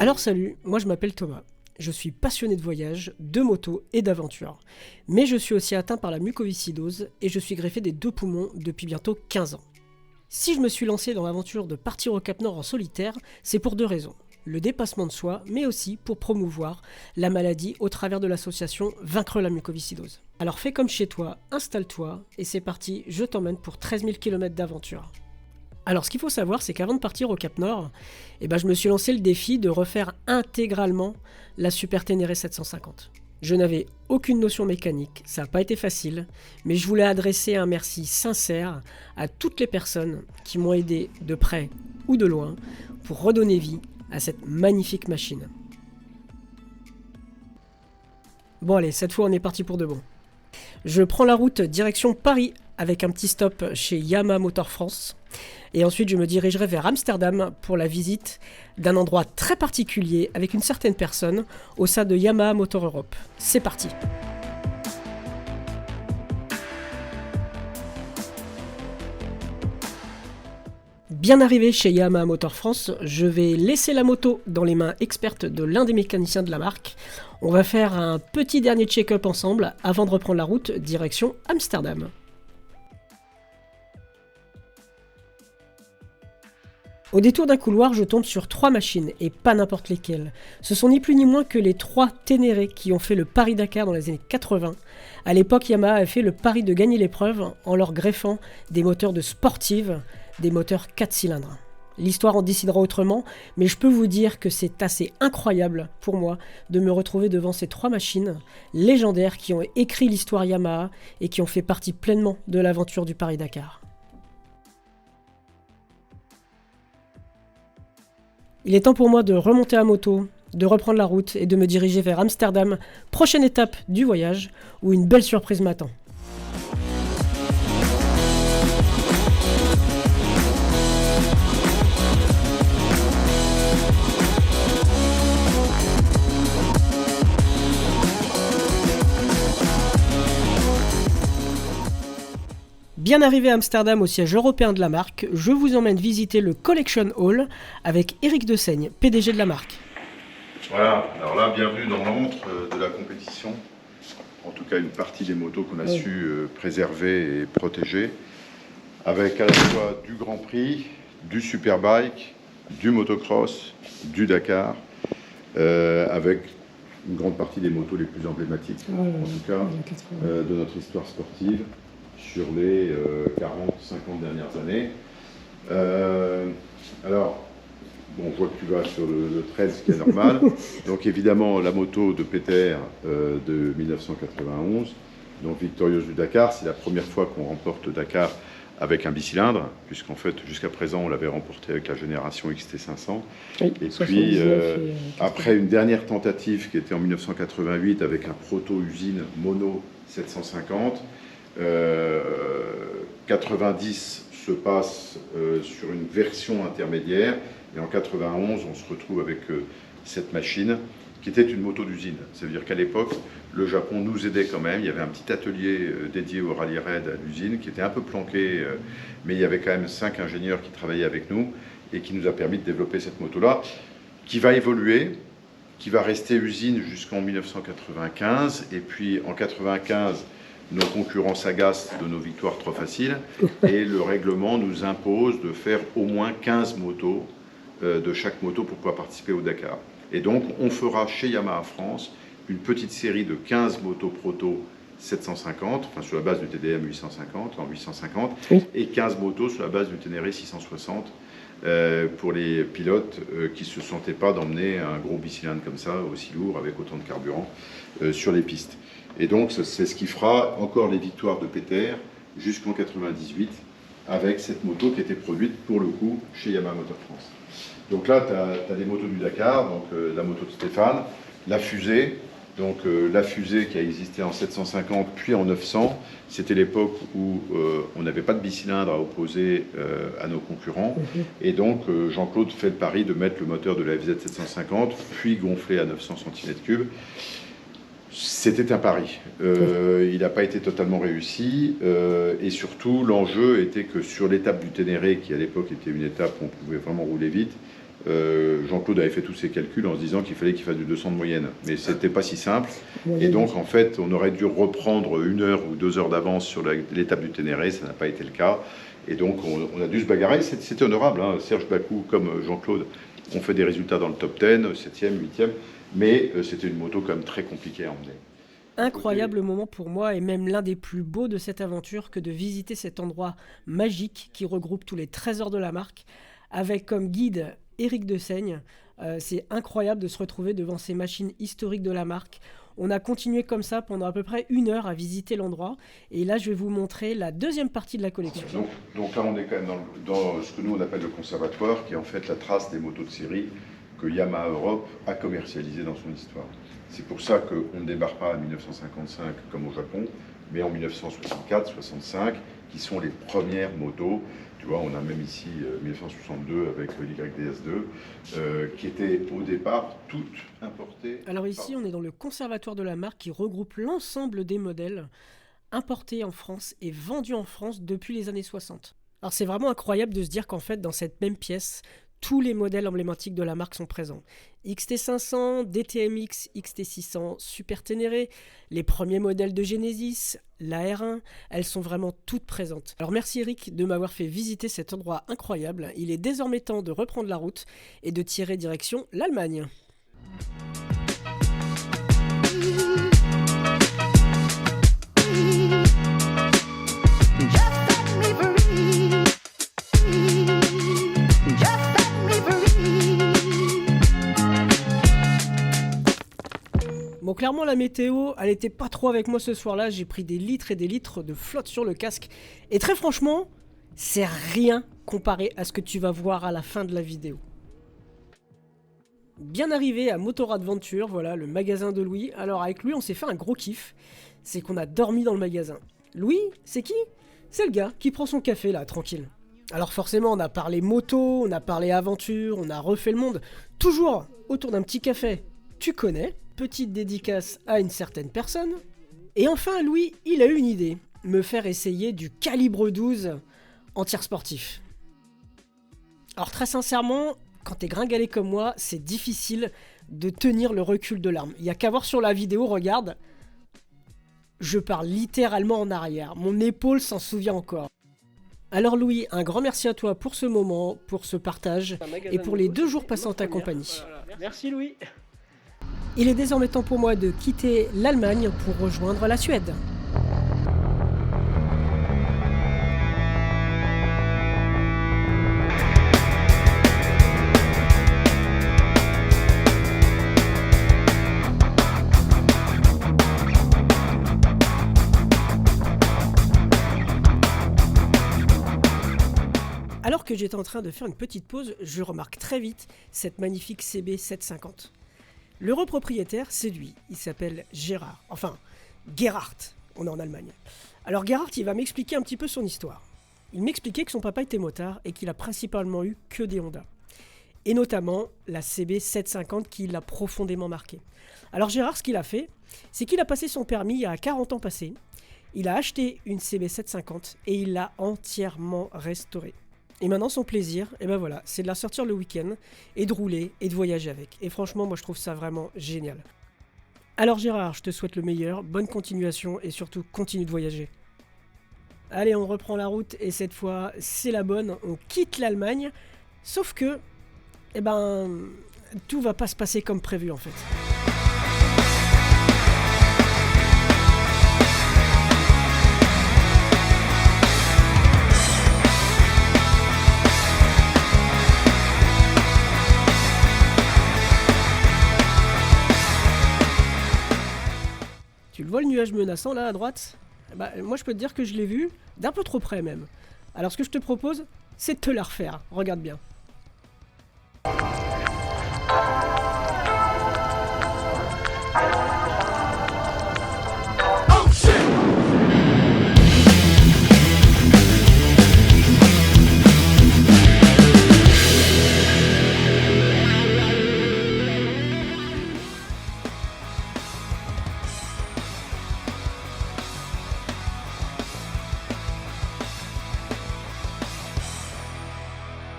Alors salut, moi je m'appelle Thomas. Je suis passionné de voyage, de moto et d'aventure. Mais je suis aussi atteint par la mucoviscidose et je suis greffé des 2 poumons depuis bientôt 15 ans. Si je me suis lancé dans l'aventure de partir au Cap Nord en solitaire, c'est pour 2 raisons. Le dépassement de soi, mais aussi pour promouvoir la maladie au travers de l'association Vaincre la mucoviscidose. Alors fais comme chez toi, installe-toi et c'est parti, je t'emmène pour 13 000 km d'aventure. Alors ce qu'il faut savoir, c'est qu'avant de partir au Cap Nord, je me suis lancé le défi de refaire intégralement la Super Ténéré 750. Je n'avais aucune notion mécanique, ça n'a pas été facile, mais je voulais adresser un merci sincère à toutes les personnes qui m'ont aidé de près ou de loin pour redonner vie à cette magnifique machine. Bon allez, cette fois on est parti pour de bon. Je prends la route direction Paris avec un petit stop chez Yamaha Motor France. Et ensuite, je me dirigerai vers Amsterdam pour la visite d'un endroit très particulier avec une certaine personne au sein de Yamaha Motor Europe. C'est parti! Bien arrivé chez Yamaha Motor France, je vais laisser la moto dans les mains expertes de l'un des mécaniciens de la marque. On va faire un petit dernier check-up ensemble avant de reprendre la route direction Amsterdam. Au détour d'un couloir, je tombe sur 3 machines, et pas n'importe lesquelles. Ce sont ni plus ni moins que les 3 Ténéré qui ont fait le Paris-Dakar dans les années 80. À l'époque, Yamaha a fait le pari de gagner l'épreuve en leur greffant des moteurs de sportive, des moteurs 4 cylindres. L'histoire en décidera autrement, mais je peux vous dire que c'est assez incroyable pour moi de me retrouver devant ces 3 machines légendaires qui ont écrit l'histoire Yamaha et qui ont fait partie pleinement de l'aventure du Paris-Dakar. Il est temps pour moi de remonter à moto, de reprendre la route et de me diriger vers Amsterdam, prochaine étape du voyage, où une belle surprise m'attend. Bien arrivé à Amsterdam au siège européen de la marque, je vous emmène visiter le Collection Hall avec Eric Dessaigne, PDG de la marque. Voilà, alors là, bienvenue dans l'antre de la compétition. En tout cas, une partie des motos qu'on a su préserver et protéger, avec à la fois du Grand Prix, du Superbike, du motocross, du Dakar, avec une grande partie des motos les plus emblématiques, en tout cas, de notre histoire sportive sur les 40-50 dernières années. Alors, bon, je vois que tu vas sur le 13, ce qui est normal. Donc évidemment, la moto de Peter de 1991, donc victorieuse du Dakar. C'est la première fois qu'on remporte le Dakar avec un bicylindre, puisqu'en fait, jusqu'à présent, on l'avait remporté avec la génération XT500. Oui, et puis, après une dernière tentative qui était en 1988 avec un proto-usine mono 750, 90 se passe sur une version intermédiaire et en 91 on se retrouve avec cette machine qui était une moto d'usine. Ça veut dire qu'à l'époque le Japon nous aidait quand même. Il y avait un petit atelier dédié au rallye raid à l'usine qui était un peu planqué, mais il y avait quand même 5 ingénieurs qui travaillaient avec nous et qui nous a permis de développer cette moto là qui va évoluer, qui va rester usine jusqu'en 1995 et puis en 95 nos concurrents s'agacent de nos victoires trop faciles et le règlement nous impose de faire au moins 15 motos de chaque moto pour pouvoir participer au Dakar. Et donc on fera chez Yamaha France une petite série de 15 motos proto 750, enfin sur la base du TDM 850 en 850, oui, et 15 motos sur la base du Ténéré 660 pour les pilotes qui ne se sentaient pas d'emmener un gros bicylindre comme ça, aussi lourd, avec autant de carburant sur les pistes. Et donc, c'est ce qui fera encore les victoires de Peter jusqu'en 98 avec cette moto qui était produite pour le coup chez Yamaha Motor France. Donc là, tu as des motos du Dakar, donc la moto de Stéphane, la fusée, donc la fusée qui a existé en 750 puis en 900. C'était l'époque où on n'avait pas de bicylindre à opposer à nos concurrents. Et donc, Jean-Claude fait le pari de mettre le moteur de la FZ 750 puis gonflé à 900 cm3. C'était un pari. Il n'a pas été totalement réussi. Et surtout, l'enjeu était que sur l'étape du Ténéré, qui à l'époque était une étape où on pouvait vraiment rouler vite, Jean-Claude avait fait tous ses calculs en se disant qu'il fallait qu'il fasse du 200 de moyenne. Mais c'était pas si simple. Et donc, en fait, on aurait dû reprendre 1 heure ou 2 heures d'avance sur l'étape du Ténéré. Ça n'a pas été le cas. Et donc, on a dû se bagarrer. C'était honorable. Hein. Serge Bacou, comme Jean-Claude, ont fait des résultats dans le top 10, 7e, 8e. Mais c'était une moto quand même très compliquée à emmener. Incroyable moment pour moi et même l'un des plus beaux de cette aventure que de visiter cet endroit magique qui regroupe tous les trésors de la marque avec comme guide Éric Dessaigne. C'est incroyable de se retrouver devant ces machines historiques de la marque. On a continué comme ça pendant à peu près 1 heure à visiter l'endroit et là je vais vous montrer la deuxième partie de la collection. Donc là on est quand même dans ce que nous on appelle le conservatoire qui est en fait la trace des motos de série que Yamaha Europe a commercialisé dans son histoire. C'est pour ça qu'on ne débarque pas en 1955 comme au Japon, mais en 1964-65, qui sont les premières motos. Tu vois, on a même ici 1962 avec l'YDS2, qui étaient au départ toutes importées. Alors ici, on est dans le conservatoire de la marque qui regroupe l'ensemble des modèles importés en France et vendus en France depuis les années 60. Alors c'est vraiment incroyable de se dire qu'en fait, dans cette même pièce, tous les modèles emblématiques de la marque sont présents. XT500, DTMX, XT600, Super Ténéré, les premiers modèles de Genesis, la R1, elles sont vraiment toutes présentes. Alors merci Eric de m'avoir fait visiter cet endroit incroyable. Il est désormais temps de reprendre la route et de tirer direction l'Allemagne. Bon, clairement, la météo, elle était pas trop avec moi ce soir-là. J'ai pris des litres et des litres de flotte sur le casque. Et très franchement, c'est rien comparé à ce que tu vas voir à la fin de la vidéo. Bien arrivé à Motorrad Venture, voilà, le magasin de Louis. Alors avec Louis, on s'est fait un gros kiff. C'est qu'on a dormi dans le magasin. Louis, c'est qui? C'est le gars qui prend son café là, tranquille. Alors forcément, on a parlé moto, on a parlé aventure, on a refait le monde. Toujours autour d'un petit café. Tu connais, petite dédicace à une certaine personne. Et enfin, Louis, il a eu une idée. Me faire essayer du calibre 12 en tir sportif. Alors très sincèrement, quand t'es gringalé comme moi, c'est difficile de tenir le recul de l'arme. Il n'y a qu'à voir sur la vidéo, regarde. Je pars littéralement en arrière. Mon épaule s'en souvient encore. Alors Louis, un grand merci à toi pour ce moment, pour ce partage et pour les 2 jours passés en ta compagnie. Voilà. Merci Louis. Il est désormais temps pour moi de quitter l'Allemagne pour rejoindre la Suède. Alors que j'étais en train de faire une petite pause, je remarque très vite cette magnifique CB 750. L'heureux propriétaire, c'est lui. Il s'appelle Gérard. Enfin, Gerhard. On est en Allemagne. Alors Gerhard, il va m'expliquer un petit peu son histoire. Il m'expliquait que son papa était motard et qu'il a principalement eu que des Honda. Et notamment la CB 750 qui l'a profondément marqué. Alors Gérard, ce qu'il a fait, c'est qu'il a passé son permis il y a 40 ans passés. Il a acheté une CB 750 et il l'a entièrement restaurée. Et maintenant, son plaisir, et ben voilà, c'est de la sortir le week-end et de rouler et de voyager avec. Et franchement, moi, je trouve ça vraiment génial. Alors Gérard, je te souhaite le meilleur, bonne continuation et surtout, continue de voyager. Allez, on reprend la route et cette fois, c'est la bonne, on quitte l'Allemagne. Sauf que, eh ben, tout va pas se passer comme prévu en fait. Tu le vois le nuage menaçant là à droite? Bah, moi je peux te dire que je l'ai vu d'un peu trop près même. Alors ce que je te propose, c'est de te la refaire. Regarde bien.